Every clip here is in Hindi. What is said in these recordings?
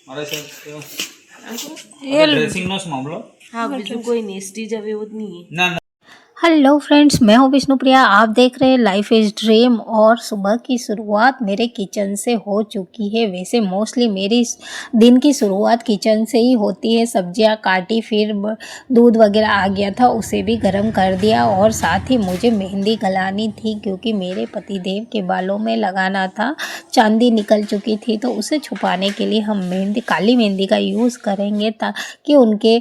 મારે છે ये ડ્રેસિંગ નો જ મામલો हाँ બીજું કોઈ નહીં સ્ટીજ હવે એવું જ નહીં ના ના हेलो फ्रेंड्स, मैं हूं विष्णुप्रिया। आप देख रहे हैं लाइफ इज़ ड्रीम। और सुबह की शुरुआत मेरे किचन से हो चुकी है। वैसे मोस्टली मेरी दिन की शुरुआत किचन से ही होती है। सब्जियां काटी, फिर दूध वगैरह आ गया था, उसे भी गर्म कर दिया। और साथ ही मुझे मेहंदी गलानी थी क्योंकि मेरे पतिदेव के बालों में लगाना था। चांदी निकल चुकी थी तो उसे छुपाने के लिए हम मेहंदी, काली मेहंदी का यूज़ करेंगे ताकि उनके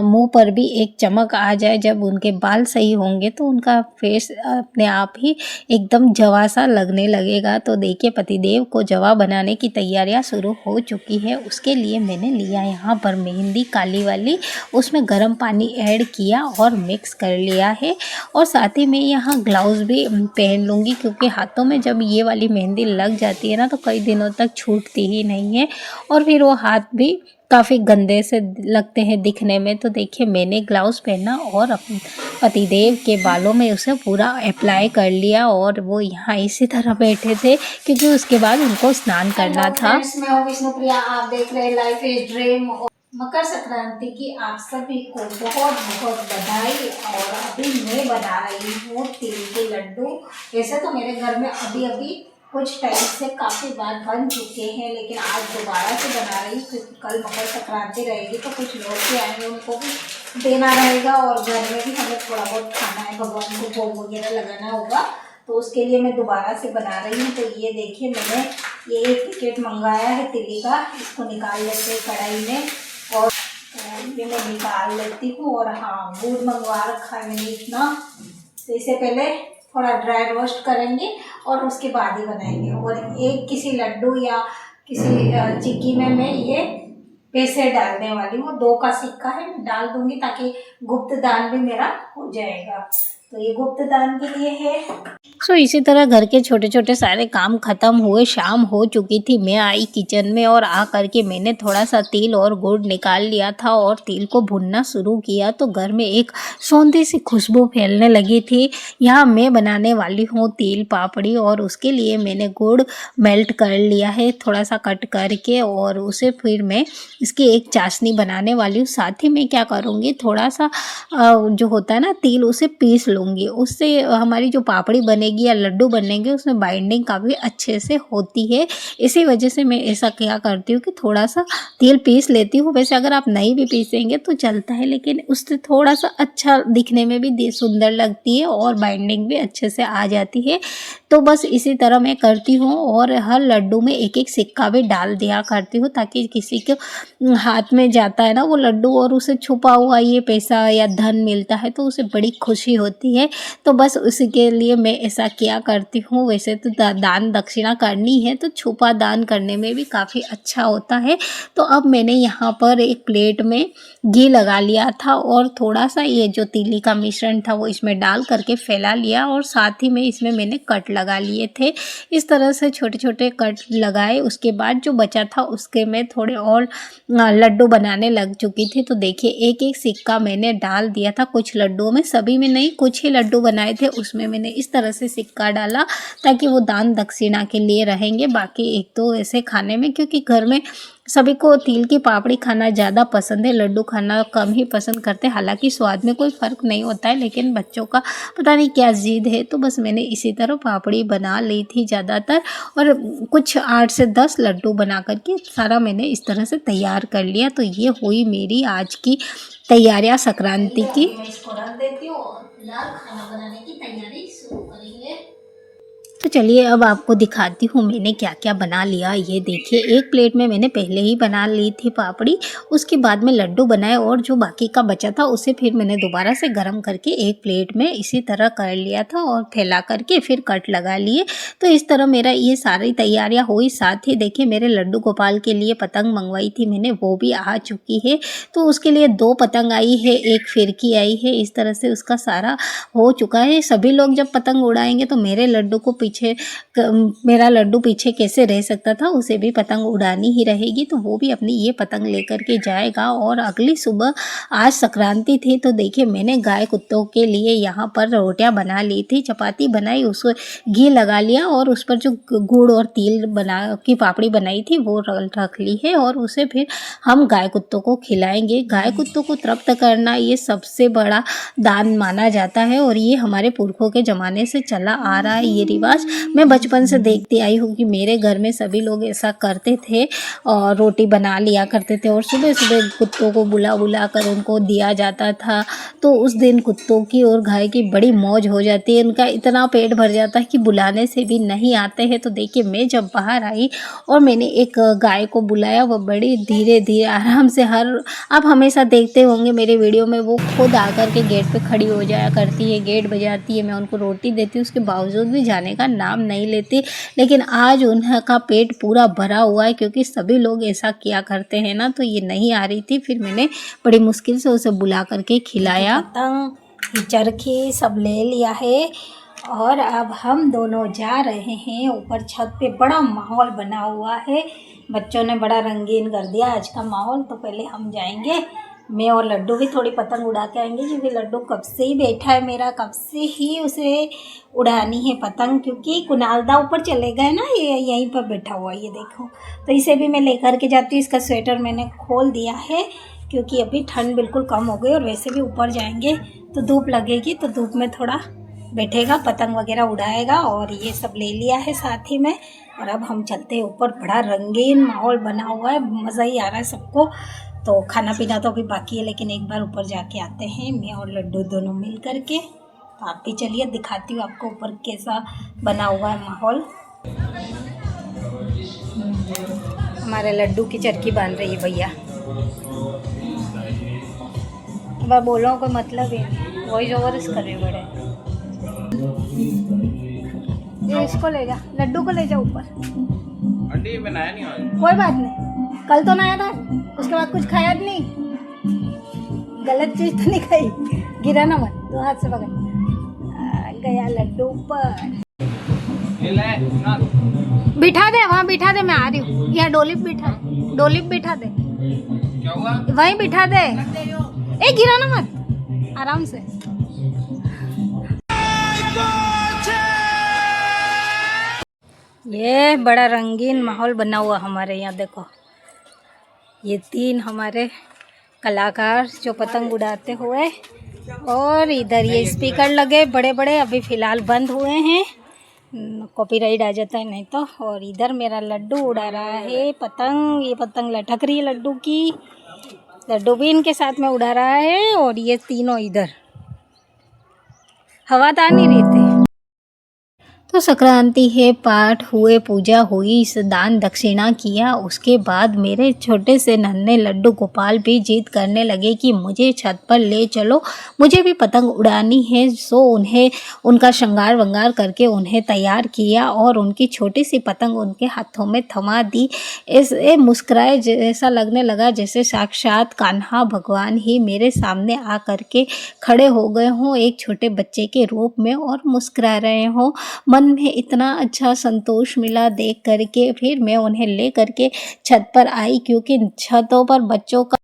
मुंह पर भी एक चमक आ जाए। जब उनके बाल सही होंगे तो उनका फेस अपने आप ही एकदम जवा सा लगने लगेगा। तो देखिए, पतिदेव को जवा बनाने की तैयारियां शुरू हो चुकी है। उसके लिए मैंने लिया यहाँ पर मेहंदी काली वाली, उसमें गर्म पानी ऐड किया और मिक्स कर लिया है। और साथ ही मैं यहाँ ग्लव्स भी पहन लूँगी क्योंकि हाथों में जब ये वाली मेहंदी लग जाती है ना तो कई दिनों तक छूटती ही नहीं है और फिर वो हाथ भी काफ़ी गंदे से लगते हैं दिखने में। तो देखिए, मैंने ग्लव्स पहना और अपने पतिदेव के बालों में उसे पूरा अप्लाई कर लिया। और वो यहाँ इसी तरह बैठे थे क्योंकि उसके बाद उनको स्नान करना था। मैं हूँ विष्णुप्रिया, आप देख रहे हैं life is dream. Makar Sankranti की आप सभी को बहुत बहुत बधाई। और अभी मैं बना रही हूँ तिल के लड्डू। वैसे तो मेरे घर में अभी कुछ टाइम से काफ़ी बार बन चुके हैं, लेकिन आज दोबारा से बना रही हूँ क्योंकि कल मकर संक्रांति रहेगी तो कुछ लोग भी आएंगे, उनको भी देना रहेगा और घर में भी हमें थोड़ा बहुत खाना है, भगवान को भोग वगैरह लगाना होगा। तो उसके लिए मैं दोबारा से बना रही हूँ। तो ये देखिए, मैंने ये एक पैकेट मंगाया है तिली का, इसको निकाल लेते हैं कढ़ाई में और ये मैं निकाल लेती हूँ। और हाँ, गुड़ मंगवा रखा है मैंने इतना। तो इससे पहले थोड़ा ड्राई रोस्ट करेंगे और उसके बाद ही बनाएंगे। और एक किसी लड्डू या किसी चिक्की में मैं ये पैसे डालने वाली हूँ। 2 का सिक्का है, मैं डाल दूंगी ताकि गुप्त दान भी मेरा हो जाएगा। तो ये गुप्त दान के लिए है। इसी तरह घर के छोटे छोटे सारे काम खत्म हुए, शाम हो चुकी थी। मैं आई किचन में और आ करके मैंने थोड़ा सा तिल और गुड़ निकाल लिया था और तिल को भुनना शुरू किया। तो घर में एक सौंधी सी खुशबू फैलने लगी थी। यहाँ मैं बनाने वाली हूँ तिल पापड़ी और उसके लिए मैंने गुड़ मेल्ट कर लिया है थोड़ा सा कट करके। और उसे फिर मैं इसकी एक चाशनी बनाने वाली हूँ। साथ ही मैं क्या करूँगी, थोड़ा सा जो होता है ना तिल, उसे पीस लूँगी। उससे हमारी जो पापड़ी बनेगी या लड्डू बनेंगे उसमें बाइंडिंग काफ़ी अच्छे से होती है। इसी वजह से मैं ऐसा क्या करती हूँ कि थोड़ा सा तिल पीस लेती हूँ। वैसे अगर आप नहीं भी पीसेंगे तो चलता है, लेकिन उससे थोड़ा सा अच्छा दिखने में भी सुंदर लगती है और बाइंडिंग भी अच्छे से आ जाती है। तो बस इसी तरह मैं करती हूँ और हर लड्डू में एक एक सिक्का भी डाल दिया करती हूँ ताकि किसी के हाथ में जाता है ना वो लड्डू और उसे छुपा हुआ ये पैसा या धन मिलता है तो उसे बड़ी खुशी होती है। तो बस उसी के लिए मैं ऐसा किया करती हूँ। वैसे तो दान दक्षिणा करनी है तो छुपा दान करने में भी काफ़ी अच्छा होता है। तो अब मैंने यहाँ पर एक प्लेट में घी लगा लिया था और थोड़ा सा ये जो तीली का मिश्रण था वो इसमें डाल करके फैला लिया और साथ ही में इसमें मैंने कट लगा लिए थे। इस तरह से छोटे छोटे कट लगाए। उसके बाद जो बचा था उसके मैं थोड़े और लड्डू बनाने लग चुकी थी। तो देखिए, एक एक सिक्का मैंने डाल दिया था। कुछ लड्डुओं में, सभी में नहीं, कुछ ही लड्डू बनाए थे उसमें मैंने इस तरह से सिक्का डाला ताकि वो दान दक्षिणा के लिए रहेंगे। बाकी एक तो ऐसे खाने में, क्योंकि घर में सभी को तिल की पापड़ी खाना ज़्यादा पसंद है, लड्डू खाना कम ही पसंद करते हैं। हालांकि स्वाद में कोई फ़र्क नहीं होता है, लेकिन बच्चों का पता नहीं क्या ज़िद है। तो बस मैंने इसी तरह पापड़ी बना ली थी ज़्यादातर और कुछ 8 से 10 लड्डू बना करके सारा मैंने इस तरह से तैयार कर लिया। तो ये हुई मेरी आज की तैयारियां संक्रांति की। मैं इसको रख देती हूँ और फिलहाल खाना बनाने की तैयारी शुरू करेंगे। तो चलिए अब आपको दिखाती हूँ मैंने क्या क्या बना लिया। ये देखिए, एक प्लेट में मैंने पहले ही बना ली थी पापड़ी, उसके बाद में लड्डू बनाए और जो बाकी का बचा था उसे फिर मैंने दोबारा से गर्म करके एक प्लेट में इसी तरह कर लिया था और फैला करके फिर कट लगा लिए। तो इस तरह मेरा ये सारी तैयारियाँ हुई। साथ ही देखिए, मेरे लड्डू गोपाल के लिए पतंग मंगवाई थी मैंने, वो भी आ चुकी है। तो उसके लिए 2 पतंग आई है, एक फिरकी आई है। इस तरह से उसका सारा हो चुका है। सभी लोग जब पतंग उड़ाएंगे तो मेरे लड्डू को पीछे मेरा लड्डू पीछे कैसे रह सकता था, उसे भी पतंग उड़ानी ही रहेगी, तो वो भी अपनी ये पतंग लेकर के जाएगा। और अगली सुबह आज संक्रांति थी, तो देखिए मैंने गाय कुत्तों के लिए यहाँ पर रोटियां बना ली थी, चपाती बनाई, उसको घी लगा लिया और उस पर जो गुड़ और तिल बना की पापड़ी बनाई थी वो रख ली है, और उसे फिर हम गाय कुत्तों को खिलाएंगे। गाय कुत्तों को तृप्त करना ये सबसे बड़ा दान माना जाता है, और ये हमारे पुरखों के ज़माने से चला आ रहा है ये रिवाज। मैं बचपन से देखती आई हूँ कि मेरे घर में सभी लोग ऐसा करते थे, और रोटी बना लिया करते थे और सुबह सुबह कुत्तों को बुला बुला कर उनको दिया जाता था। तो उस दिन कुत्तों की और गाय की बड़ी मौज हो जाती है, उनका इतना पेट भर जाता है कि बुलाने से भी नहीं आते हैं। तो देखिए मैं जब बाहर आई और मैंने एक गाय को बुलाया, वो बड़ी धीरे धीरे आराम से आप हमेशा देखते होंगे मेरे वीडियो में, वो खुद आकर के गेट पे खड़ी हो जाया करती है, गेट बजाती है, मैं उनको रोटी देती हूँ, उसके बावजूद भी जाने का नाम नहीं लेती। लेकिन आज उनका पेट पूरा भरा हुआ है, क्योंकि सभी लोग ऐसा किया करते हैं ना, तो ये नहीं आ रही थी। फिर मैंने बड़ी मुश्किल से उसे बुला करके खिलाया। पतंग चरखी सब ले लिया है, और अब हम दोनों जा रहे हैं ऊपर छत पे। बड़ा माहौल बना हुआ है, बच्चों ने बड़ा रंगीन कर दिया आज का माहौल। तो पहले हम जाएंगे, मैं और लड्डू भी थोड़ी पतंग उड़ा के आएंगे, क्योंकि लड्डू कब से ही बैठा है मेरा, कब से ही उसे उड़ानी है पतंग। क्योंकि कुणालदा ऊपर चले गए ना, ये यहीं पर बैठा हुआ है, ये देखो। तो इसे भी मैं लेकर के जाती हूँ। इसका स्वेटर मैंने खोल दिया है, क्योंकि अभी ठंड बिल्कुल कम हो गई, और वैसे भी ऊपर जाएंगे तो धूप लगेगी, तो धूप में थोड़ा बैठेगा, पतंग वगैरह उड़ाएगा। और ये सब ले लिया है साथ ही में, और अब हम चलते हैं ऊपर। बड़ा रंगीन माहौल बना हुआ है, मज़ा ही आ रहा है सबको। तो खाना पीना तो अभी बाकी है, लेकिन एक बार ऊपर जाके आते हैं, मैं और लड्डू दोनों मिल करके। तो आप भी चलिए, दिखाती हूँ आपको ऊपर कैसा बना हुआ है माहौल। हमारे लड्डू की चरखी बांध रही है भैया। मैं बोलो कोई मतलब है, वॉइस ओवर कर रहे बड़े। ये इसको ले जा, लड्डू को ले जा ऊपर। अंडी बनाया नहीं आज। कोई बात नहीं, कल तो नया था, उसके बाद कुछ खाया नहीं, गलत चीज तो नहीं खाई। गिरा ना मत, तो हाथ से पकड़। गया लड्डू ऊपर। बिठा दे वहाँ, बिठा दे, मैं आ रही हूँ। यहाँ डोली बिठा, डोली बिठा दे। क्या हुआ? वहीं बिठा दे। ए गिरा ना मत, आराम से। ये बड़ा रंगीन माहौल बना हुआ हमारे यहाँ, देखो। ये 3 हमारे कलाकार जो पतंग उड़ाते हुए, और इधर ये स्पीकर लगे बड़े बड़े, अभी फ़िलहाल बंद हुए हैं, कॉपीराइट आ जाता है नहीं तो। और इधर मेरा लड्डू उड़ा रहा है पतंग, ये पतंग लटक रही है लड्डू की, लड्डू भी इनके साथ में उड़ा रहा है। और ये तीनों इधर हवा तो आ नहीं रही थी। तो संक्रांति है, पाठ हुए, पूजा हुई, दान दक्षिणा किया। उसके बाद मेरे छोटे से नन्हे लड्डू गोपाल भी जिद करने लगे कि मुझे छत पर ले चलो, मुझे भी पतंग उड़ानी है। सो उन्हें उनका श्रृंगार वंगार करके उन्हें तैयार किया, और उनकी छोटी सी पतंग उनके हाथों में थमा दी। ऐसे मुस्कुराए, जैसा लगने लगा जैसे साक्षात कान्हा भगवान ही मेरे सामने आ करके खड़े हो गए हों एक छोटे बच्चे के रूप में, और मुस्कुरा रहे हों। मन में इतना अच्छा संतोष मिला देख करके। फिर मैं उन्हें ले करके छत पर आई, क्योंकि छतों पर बच्चों का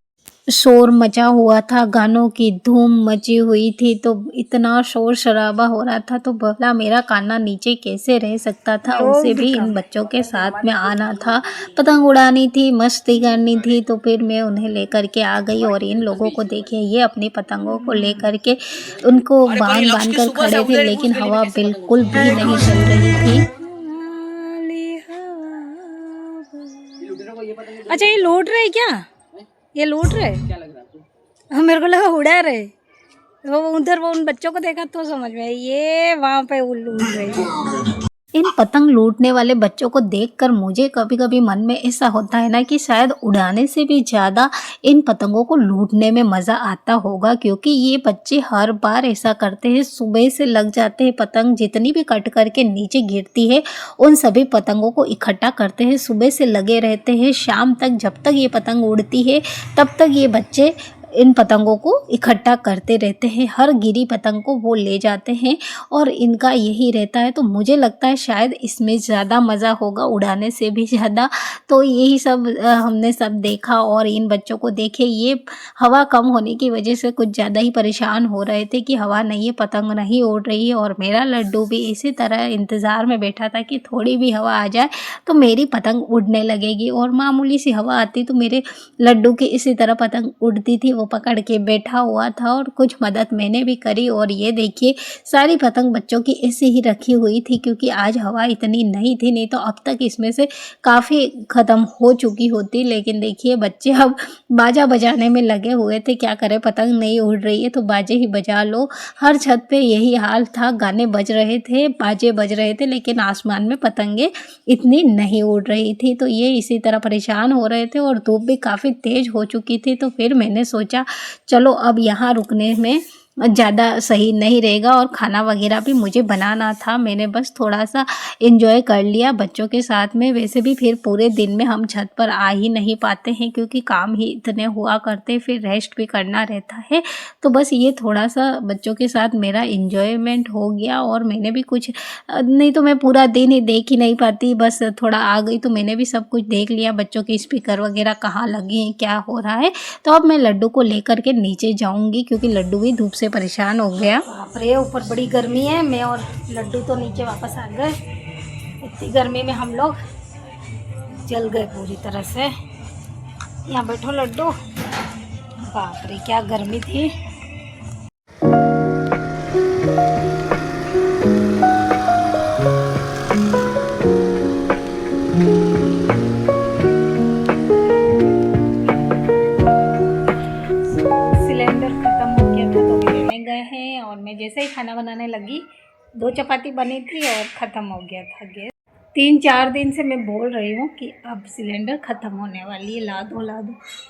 शोर मचा हुआ था, गानों की धूम मची हुई थी, तो इतना शोर शराबा हो रहा था। तो भला मेरा कान्हा नीचे कैसे रह सकता था, उसे भी इन बच्चों के साथ में आना था, पतंग उड़ानी थी, मस्ती करनी थी। तो फिर मैं उन्हें लेकर के आ गई, और इन लोगों को देखिए, ये अपनी पतंगों को लेकर के उनको बांध कर खड़े थे, लेकिन हवा बिल्कुल भी नहीं चल रही थी। अच्छा, ये लौट रहे क्या? ये लूट रहे? क्या लग रहा है आपको? मेरे को लगा उड़ा रहे। वो उधर वो उन बच्चों को देखा तो समझ में, ये वहाँ पे लूट रहे। इन पतंग लूटने वाले बच्चों को देखकर मुझे कभी कभी मन में ऐसा होता है ना कि शायद उड़ाने से भी ज़्यादा इन पतंगों को लूटने में मज़ा आता होगा, क्योंकि ये बच्चे हर बार ऐसा करते हैं। सुबह से लग जाते हैं, पतंग जितनी भी कट करके नीचे गिरती है उन सभी पतंगों को इकट्ठा करते हैं, सुबह से लगे रहते हैं शाम तक। जब तक ये पतंग उड़ती है तब तक ये बच्चे इन पतंगों को इकट्ठा करते रहते हैं, हर गिरी पतंग को वो ले जाते हैं और इनका यही रहता है। तो मुझे लगता है शायद इसमें ज़्यादा मज़ा होगा उड़ाने से भी ज़्यादा। तो यही सब हमने सब देखा और इन बच्चों को देखे, ये हवा कम होने की वजह से कुछ ज़्यादा ही परेशान हो रहे थे कि हवा नहीं है, पतंग नहीं उड़ रही है। और मेरा लड्डू भी इसी तरह इंतज़ार में बैठा था कि थोड़ी भी हवा आ जाए तो मेरी पतंग उड़ने लगेगी, और मामूली सी हवा आती तो मेरे लड्डू की इसी तरह पतंग उड़ती थी। वो पकड़ के बैठा हुआ था और कुछ मदद मैंने भी करी। और ये देखिए सारी पतंग बच्चों की ऐसे ही रखी हुई थी क्योंकि आज हवा इतनी नहीं थी, नहीं तो अब तक इसमें से काफ़ी ख़त्म हो चुकी होती। लेकिन देखिए बच्चे अब बाजा बजाने में लगे हुए थे, क्या करें, पतंग नहीं उड़ रही है तो बाजे ही बजा लो। हर छत पे यही हाल था, गाने बज रहे थे, बाजे बज रहे थे, लेकिन आसमान में पतंगे इतनी नहीं उड़ रही थी। तो ये इसी तरह परेशान हो रहे थे और धूप भी काफ़ी तेज़ हो चुकी थी। तो फिर मैंने सोचा चलो अब यहाँ रुकने में ज़्यादा सही नहीं रहेगा, और खाना वगैरह भी मुझे बनाना था। मैंने बस थोड़ा सा एंजॉय कर लिया बच्चों के साथ में। वैसे भी फिर पूरे दिन में हम छत पर आ ही नहीं पाते हैं क्योंकि काम ही इतने हुआ करते, फिर रेस्ट भी करना रहता है। तो बस ये थोड़ा सा बच्चों के साथ मेरा एंजॉयमेंट हो गया, और मैंने भी कुछ नहीं तो मैं पूरा दिन ही देख ही नहीं पाती, बस थोड़ा आ गई तो मैंने भी सब कुछ देख लिया, बच्चों के स्पीकर वगैरह कहाँ लगे हैं, क्या हो रहा है। तो अब मैं लड्डू को लेकर के नीचे जाऊँगी क्योंकि लड्डू भी धूप से परेशान हो गया। बाप रे, ऊपर बड़ी गर्मी है, मैं और लड्डू तो नीचे वापस आ गए। इतनी गर्मी में हम लोग जल गए पूरी तरह से। यहाँ बैठो लड्डू, बाप रे क्या गर्मी थी। और मैं जैसे ही खाना बनाने लगी 2 चपाती बनी थी और ख़त्म हो गया था गैस। 3-4 दिन से मैं बोल रही हूँ कि अब सिलेंडर ख़त्म होने वाली है, ला दो,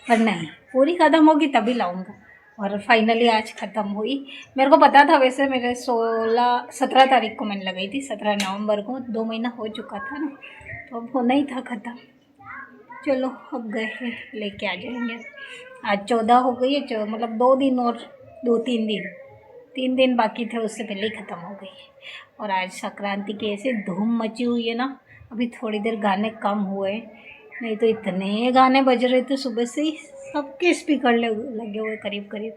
पर नहीं, पूरी ख़त्म होगी तभी लाऊंगा। और फाइनली आज ख़त्म हुई। मेरे को पता था, वैसे मेरे 17 तारीख को मैंने लगाई थी, 17 नवंबर को, 2 महीना हो चुका था ना, तो अब होना ही था ख़त्म। चलो अब गए हैं लेके आ जाएंगे। आज 14 हो गई है, मतलब 2 दिन और 3 दिन बाकी थे, उससे पहले ही ख़त्म हो गई। और आज संक्रांति की ऐसे धूम मची हुई है ना, अभी थोड़ी देर गाने कम हुए, नहीं तो इतने गाने बज रहे थे सुबह से ही, सबके स्पीकर लगे हुए करीब।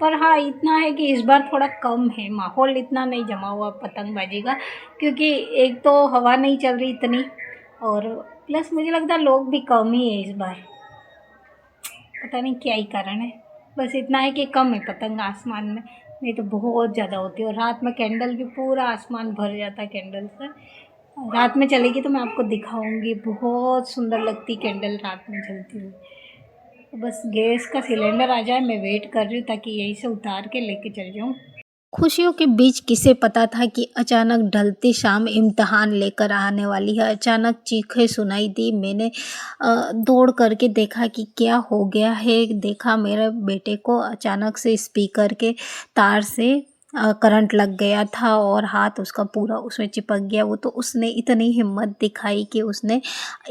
पर हाँ इतना है कि इस बार थोड़ा कम है, माहौल इतना नहीं जमा हुआ पतंगबाजी का, क्योंकि एक तो हवा नहीं चल रही इतनी, और प्लस मुझे लगता है लोग भी कम ही है इस बार, पता नहीं क्या ही कारण है। बस इतना है कि कम है पतंग आसमान में, नहीं तो बहुत ज़्यादा होती है। और रात में कैंडल भी पूरा आसमान भर जाता है कैंडल से। रात में चलेगी तो मैं आपको दिखाऊंगी, बहुत सुंदर लगती कैंडल रात में जलती हुई। तो बस गैस का सिलेंडर आ जाए, मैं वेट कर रही हूँ ताकि यहीं से उतार के लेके चल जाऊँ। खुशियों के बीच किसे पता था कि अचानक ढलती शाम इम्तिहान लेकर आने वाली है। अचानक चीखें सुनाई दी, मैंने दौड़ करके देखा कि क्या हो गया है। देखा मेरे बेटे को अचानक से स्पीकर के तार से करंट लग गया था और हाथ उसका पूरा उसमें चिपक गया। वो तो उसने इतनी हिम्मत दिखाई कि उसने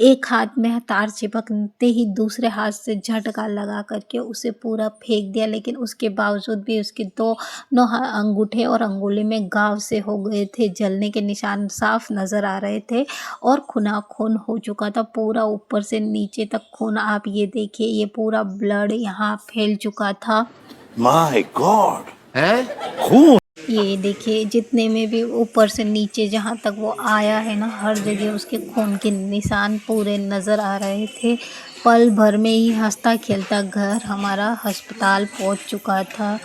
एक हाथ में तार चिपकते ही दूसरे हाथ से झटका लगा करके उसे पूरा फेंक दिया, लेकिन उसके बावजूद भी उसके 2 अंगूठे और अंगुली में घाव से हो गए थे, जलने के निशान साफ नज़र आ रहे थे और खून हो चुका था पूरा, ऊपर से नीचे तक खून। आप ये देखिए, ये पूरा ब्लड यहाँ फैल चुका था। माय गॉड, है खून। ये देखिए, जितने में भी ऊपर से नीचे जहाँ तक वो आया है ना, हर जगह उसके खून के निशान पूरे नज़र आ रहे थे। पल भर में ही हंसता खेलता घर हमारा अस्पताल पहुँच चुका था।